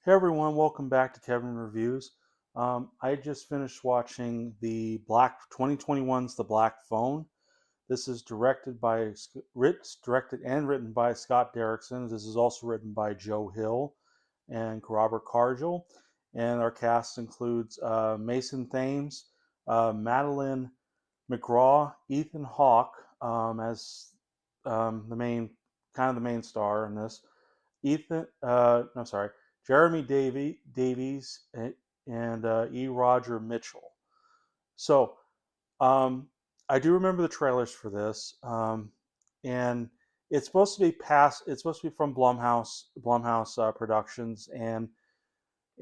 Hey everyone, welcome back to Kevin Reviews. I just finished watching the Black 2021's The Black Phone. This is directed and written by Scott Derrickson. This is also written by Joe Hill and Robert Cargill. And our cast includes Mason Thames, Madeline McGraw, Ethan Hawke as the main star in this. No, sorry, Jeremy Davies and E. Roger Mitchell. So I do remember the trailers for this, and it's supposed to be past. It's supposed to be from Blumhouse Productions, and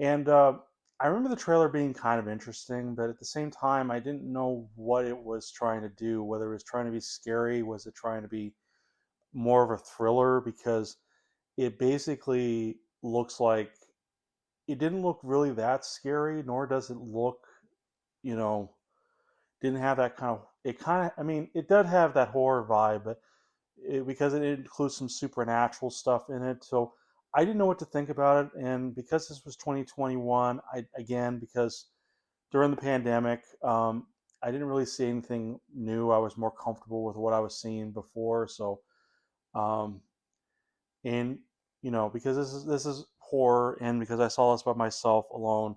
I remember the trailer being kind of interesting, but at the same time, I didn't know what it was trying to do. Whether it was trying to be scary, was it trying to be more of a thriller? Because it basically looks like it didn't look really that scary, nor does it look, you know, didn't have that kind of. It kind of, I mean, it does have that horror vibe, but because it includes some supernatural stuff in it. So I didn't know what to think about it, and because this was 2021, because during the pandemic, I didn't really see anything new. I was more comfortable with what I was seeing before, so um, and because this is horror, and because I saw this by myself alone,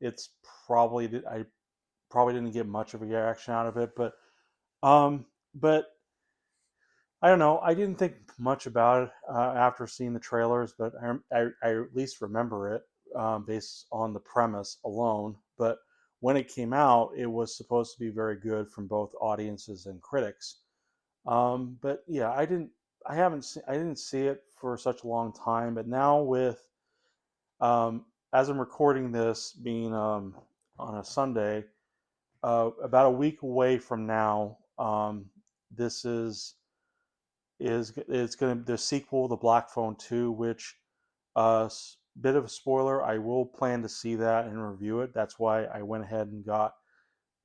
it's I probably didn't get much of a reaction out of it, but I don't know. I didn't think much about it after seeing the trailers, but I at least remember it based on the premise alone. But when it came out, it was supposed to be very good from both audiences and critics. But yeah, I didn't see it for such a long time. But now as I'm recording this, being on a Sunday, about a week away from now, this is it's going to the sequel, The Black Phone 2, which bit of a spoiler. I will plan to see that and review it. That's why I went ahead and got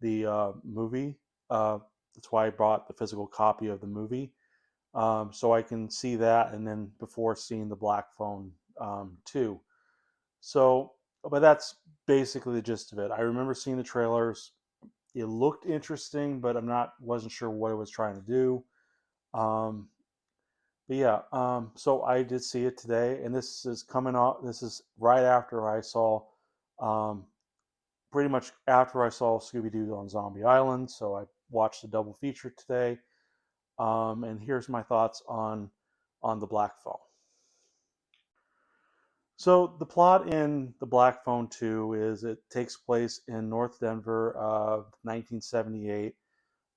the movie. Uh, that's why I bought the physical copy of the movie, so I can see that, and then before seeing the Black Phone 2. So, but that's basically the gist of it. I remember seeing the trailers. It looked interesting, but wasn't sure what it was trying to do. Um, but yeah, so I did see it today, and this is coming off. This is right after I saw, um, pretty much after I saw Scooby Doo on Zombie Island. So I watched the double feature today, and here's my thoughts on the Black Phone. So the plot in the Black Phone 2 is it takes place in North Denver of 1978.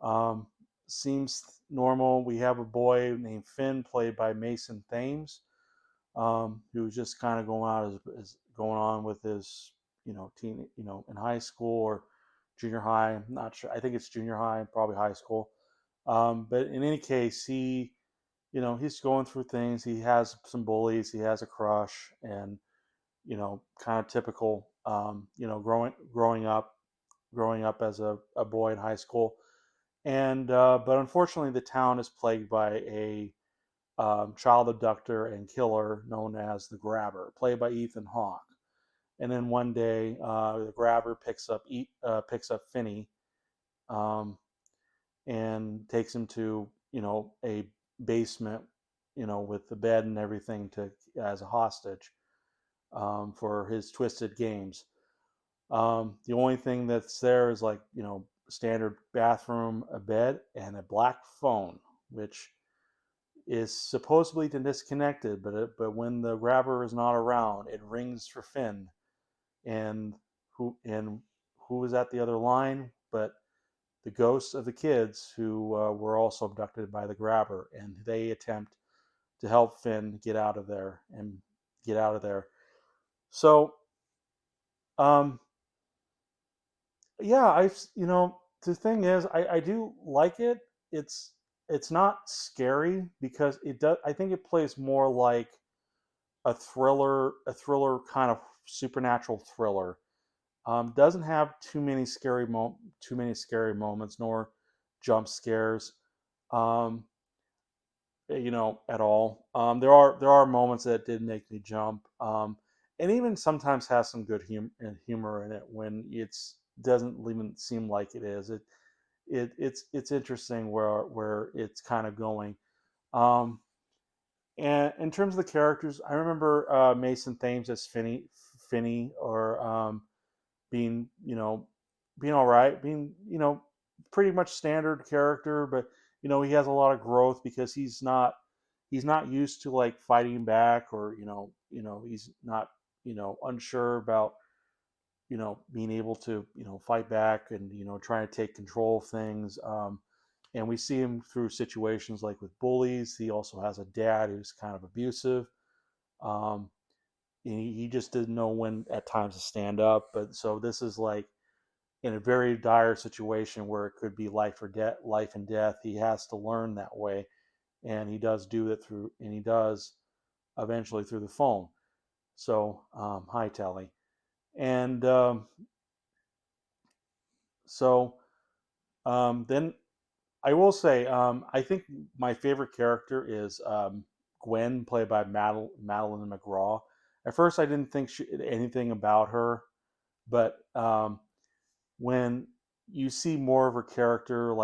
Um, Seems normal. We have a boy named Finn, played by Mason Thames, who's just kind of going out as going on with his, in high school or junior high. I'm not sure. I think it's junior high, probably high school. But in any case, he's going through things. He has some bullies. He has a crush, and kind of typical. Growing up as a boy in high school, and but unfortunately, the town is plagued by a child abductor and killer known as the Grabber, played by Ethan Hawke. And then one day, the Grabber picks up Finney, um, and takes him to a basement, with the bed and everything to as a hostage, for his twisted games. The only thing that's there is like standard bathroom, a bed, and a black phone, which is supposedly disconnected, but when the Grabber is not around, it rings for Finn, and and who is at the other line but the ghosts of the kids who were also abducted by the Grabber, and they attempt to help Finn get out of there. So, um, yeah, the thing is, I do like it. It's it's not scary because it does. I think it plays more like a thriller kind of supernatural thriller. Doesn't have too many scary moments nor jump scares. Um, at all. There are moments that did make me jump, and even sometimes has some good humor in it when it's doesn't even seem like it is. It's interesting where it's kind of going. Um, and in terms of the characters, I remember Mason Thames as Finney, or being being all right, being pretty much standard character, but he has a lot of growth because he's not used to like fighting back, or he's not unsure about being able to fight back and trying to take control of things. And we see him through situations like with bullies. He also has a dad who's kind of abusive. um, he just didn't know when at times to stand up, but so this is like in a very dire situation where it could be life and death. He has to learn that way, and he does do it through, and he does eventually through the phone. So, hi, Telly. And so then I will say, I think my favorite character is Gwen, played by Madeline McGraw. At first, I didn't think anything about her, but when you see more of her character,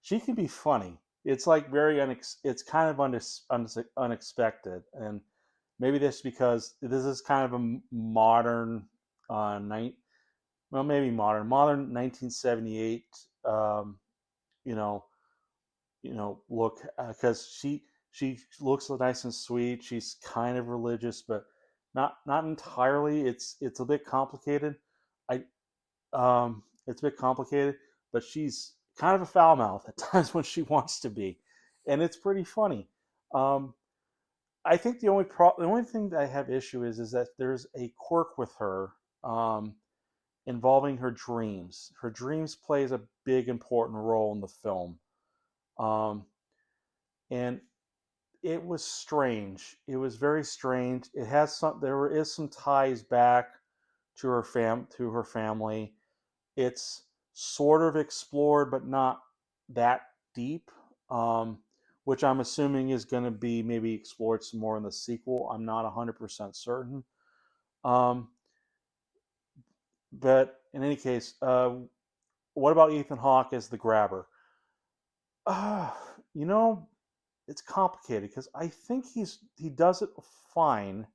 she can be funny. It's like it's kind of unexpected, and maybe this because this is kind of a modern night. Well, maybe modern 1978. Um, you know, look, because she looks nice and sweet. She's kind of religious, but not entirely. It's a bit complicated. I it's a bit complicated, but she's kind of a foul mouth at times when she wants to be, and it's pretty funny. Um, I think the only thing that I have issue is that there's a quirk with her, um, involving her dreams. Her dreams plays a big important role in the film, um, and it was strange. It was very strange. It has some. There is some ties back to her family. It's sort of explored, but not that deep. Which I'm assuming is going to be maybe explored some more in the sequel. I'm not 100% certain. Um, but in any case, what about Ethan Hawke as the grabber? Uh, you know, it's complicated because I think he does it fine.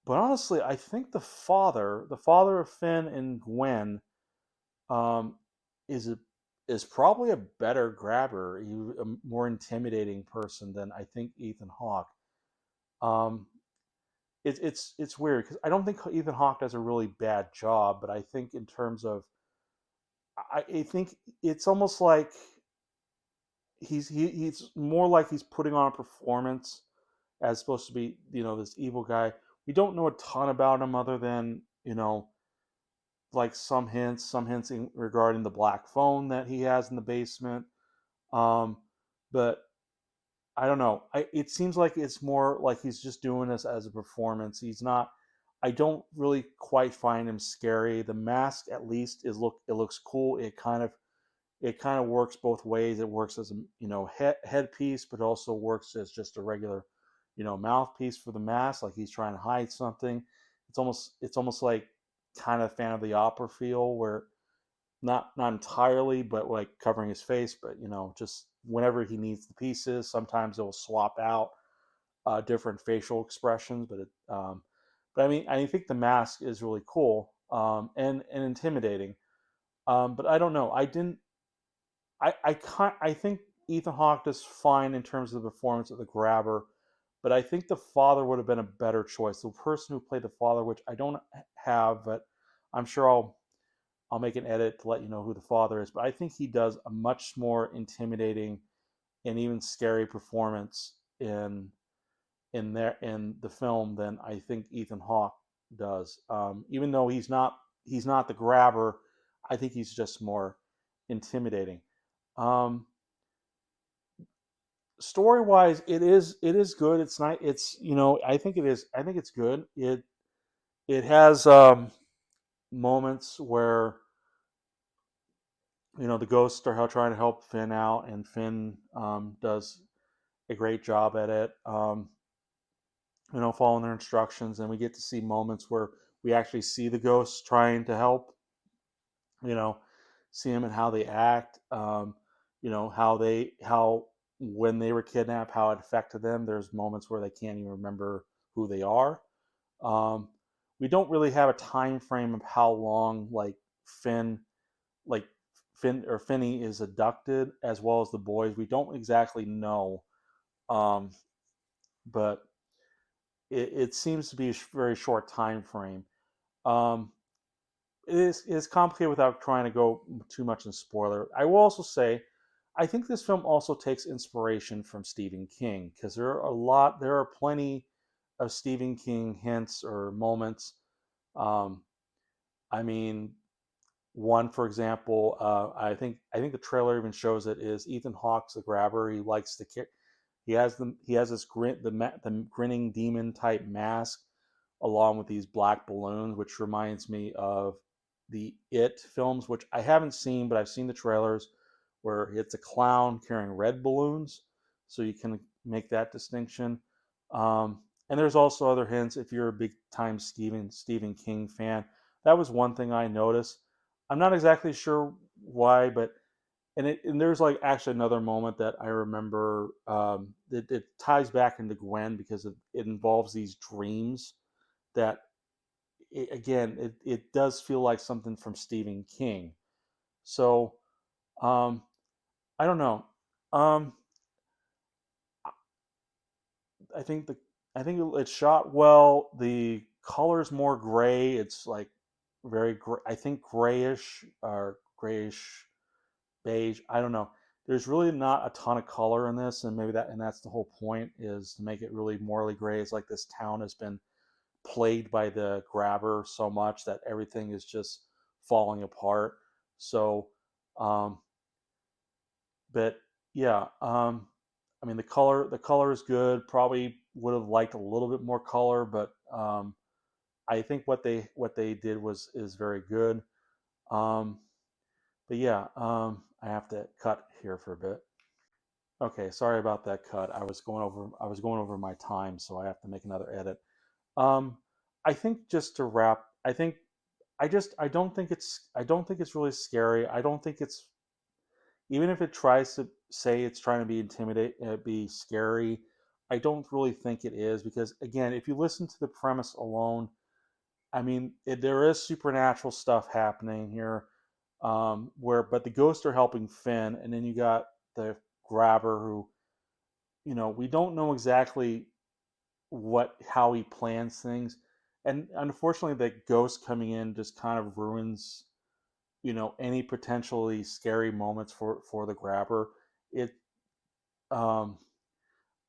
But honestly, I think the father of Finn and Gwen, um, is a, is probably a better grabber, a more intimidating person than I think Ethan Hawke. Um, it's weird because I don't think Ethan Hawke does a really bad job, but I think in terms of I think it's almost like he's more like he's putting on a performance as supposed to be this evil guy. We don't know a ton about him other than like some hints regarding the black phone that he has in the basement. Um, but I don't know. It seems like it's more like he's just doing this as a performance. He's not. I don't really quite find him scary. The mask, at least, it looks cool. It kind of works both ways. It works as a headpiece, but also works as just a regular mouthpiece for the mask, like he's trying to hide something. It's almost like kind of Fan of the Opera feel, where not entirely, but like covering his face, but just whenever he needs the pieces, sometimes it'll swap out different facial expressions. But I mean, I think the mask is really cool, and intimidating. But I don't know. I think Ethan Hawke does fine in terms of the performance of the grabber, but I think the father would have been a better choice. The person who played the father, which I don't have, but I'm sure I'll make an edit to let you know who the father is. But I think he does a much more intimidating and even scary performance in the film than I think Ethan Hawke does. Even though he's not the grabber, I think he's just more intimidating. Um, Story wise, it is good. It's not. It's I think it is. I think it's good. It has moments where The ghosts are trying to help Finn out, and Finn does a great job at it. Following their instructions, and we get to see moments where we actually see the ghosts trying to help. You know, see them and how they act. How when they were kidnapped, how it affected them. There's moments where they can't even remember who they are. Um, we don't really have a time frame of how long Finn, like Finney is abducted, as well as the boys. We don't exactly know, um, but it seems to be a very short time frame. Um, it is complicated without trying to go too much in spoiler. I will also say, I think this film also takes inspiration from Stephen King, because there are plenty of Stephen King hints or moments. Um, I mean, one for example, I think the trailer even shows it is Ethan Hawke's the grabber. He likes to kick. He has this the grinning demon type mask, along with these black balloons, which reminds me of the It films, which I haven't seen, but I've seen the trailers, where it's a clown carrying red balloons, so you can make that distinction. And there's also other hints if you're a big time Stephen King fan. That was one thing I noticed. I'm not exactly sure why, but and there's like actually another moment that I remember. It ties back into Gwen because it involves these dreams that again it does feel like something from Stephen King. So um, I don't know. Um, I think the I think it's shot well. The color's more gray. It's like very I think grayish or grayish beige. I don't know. There's really not a ton of color in this, and that's the whole point, is to make it really morally gray. It's like this town has been plagued by the grabber so much that everything is just falling apart. So, um, but yeah, I mean the color is good. Probably would have liked a little bit more color, but I think what they did was is very good. Um, but yeah, I have to cut here for a bit. Okay, sorry about that cut. I was going over my time, so I have to make another edit. Um, I think just to wrap, I don't think it's really scary. I don't think it's even if it tries to say it's trying to be be scary. I don't really think it is, because again, if you listen to the premise alone, I mean, there is supernatural stuff happening here, but the ghosts are helping Finn, and then you got the grabber who, we don't know exactly how he plans things, and unfortunately, the ghost coming in just kind of ruins, any potentially scary moments for the grabber. It, um,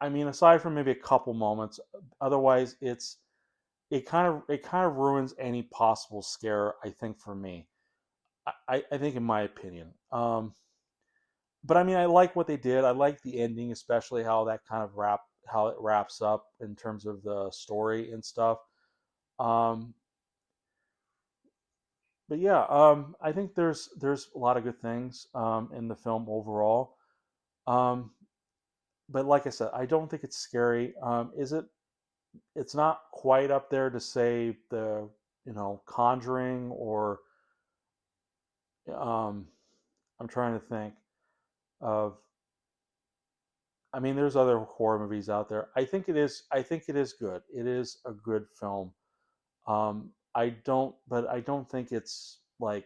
I mean, aside from maybe a couple moments, otherwise it kind of ruins any possible scare. I think for me, I think in my opinion. But I mean, I like what they did. I like the ending, especially how it wraps up in terms of the story and stuff. Um, but yeah, I think there's a lot of good things in the film overall. Um, but like I said, I don't think it's scary. Is it? It's not quite up there to say the Conjuring or um, I'm trying to think of. I mean, there's other horror movies out there. I think it is. I think it is good. It is a good film. But I don't think it's like.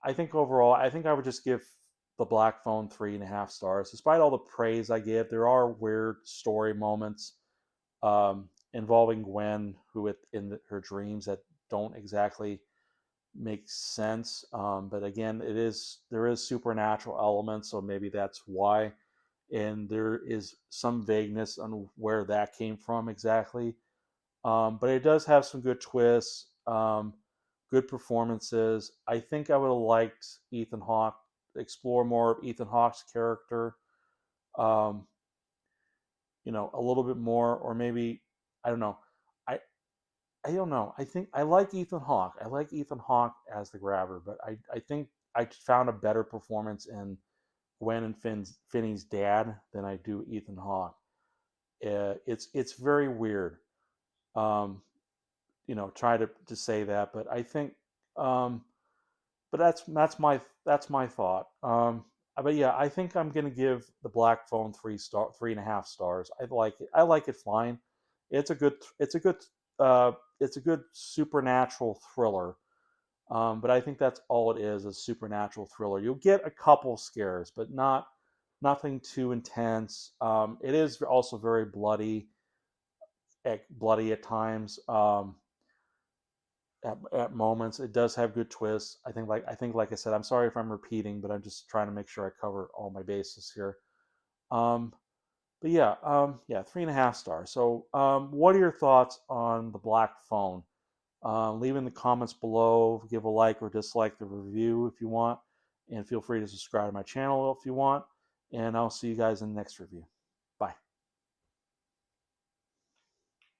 I think overall, I think I would just give the Black Phone 3.5 stars. Despite all the praise I give, there are weird story moments involving Gwen, her dreams that don't exactly make sense. But again, there is supernatural elements, so maybe that's why. And there is some vagueness on where that came from exactly. But it does have some good twists, good performances. I think I would have liked Ethan Hawke, explore more of Ethan Hawke's character, um, a little bit more, or maybe I don't know. I I don't know. I think I like Ethan Hawke. I like Ethan Hawke as the grabber, but I think I found a better performance in Gwen and Finney's dad than I do Ethan Hawke. It's very weird. Um, try to say that, but I think, um, but that's my thought. But yeah, I think I'm gonna give the Black Phone 3.5 stars. I like it. I like it fine. It's a good. It's a good. Uh, it's a good supernatural thriller. But I think that's all it is, a supernatural thriller. You'll get a couple scares, but nothing too intense. It is also very bloody at times. At moments, it does have good twists. Like I said, I'm sorry if I'm repeating, but I'm just trying to make sure I cover all my bases here. Um, but yeah, yeah, 3.5 stars. So, what are your thoughts on the Black Phone? Leave in the comments below. Give a like or dislike the review if you want. And feel free to subscribe to my channel if you want. And I'll see you guys in the next review.